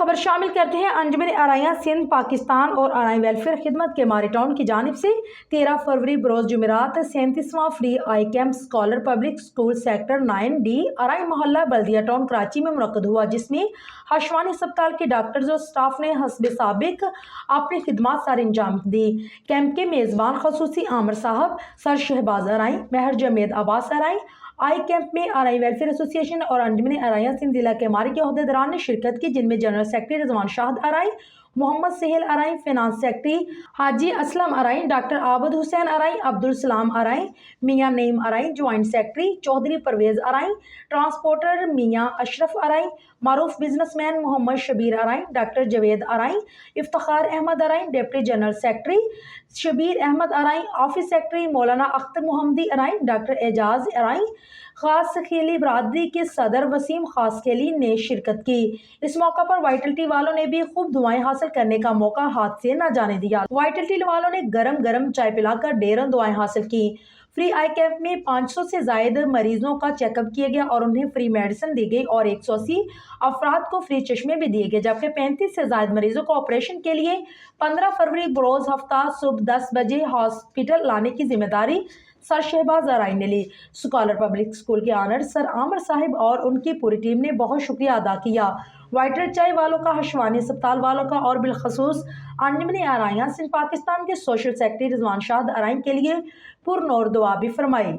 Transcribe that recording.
खबर शामिल करते हैं। अंजुमन आराइयां सिंध पाकिस्तान और आराई वेलफेयर खिदमत के मारिटाउन की जानिब से 13 फरवरी बरोज जुमेरात 37वां free eye camp scholar public school sector 9D Arain Mohalla Baldia town Karachi में मुनक्कद हुआ, जिसमें हशवानी अस्पताल के डॉक्टर्स और स्टाफ ने हस्ब साबिक अपनी खिदमत सर अंजाम दी। कैंप के मेज़बान खसूसी आमिर साहब, सर शहबाज आराई, महर जमेद अब्बास आराई, आई कैंप में आराई वेलफेयर एसोसिएशन और अंजुमन आराइयां सिंध जिला के मारी के अहदेदारान ने शिरकत की, जिनमें general secretary Rizwan Shahid Arain, Muhammad Sahel Arain, finance secretary Haji Aslam Arain, doctor Abad Hussain Arain, Abdul Salam Arain, Mian Naeem Arain, joint secretary Chaudhry Parvez Arain, transporter Mian Ashraf Arain, मारूफ businessman Muhammad Shabbir Arain, doctor Javed Arain, Iftikhar Ahmad Arain, deputy general secretary Shabbir Ahmad Arain, office secretary Maulana Akhtar Muhammadi Arain, doctor Ejaz Arain, खास खेली बरादरी के सदर वसीम खास खेली ने शिरकत की। इस मौका पर वाइटलिटी वालों ने भी खूब दुआएं हासिल करने का मौका हाथ से न जाने दिया। वाइटलिटी वालों ने गरम गरम चाय पिलाकर ढेरों दुआएं हासिल की। फ्री आई कैंप में 500 से ज्यादा मरीजों का चेकअप किया गया और उन्हें फ्री मेडिसिन दी गई और 180 अफराद को फ्री चश्मे भी दिए गए, जबकि 35 से ज्यादा मरीजों को ऑपरेशन के लिए 15 फरवरी बरोज हफ्ता सुबह 10 बजे हॉस्पिटल लाने की जिम्मेदारी सर शहबाज आराई ने ली। स्कॉलर पब्लिक स्कूल के ऑनर सर आमिर साहिब और उनकी पूरी टीम ने बहुत शुक्रिया अदा किया। वाइटल चाय वालों का, हशवानी अस्पताल वालों का और बिलखसूस अंजुमन आराइयां सिंध पाकिस्तान के सोशल सेक्रेटरी रिजवान शाहिद आराई के लिए पुरनूर दुआ भी फरमाई।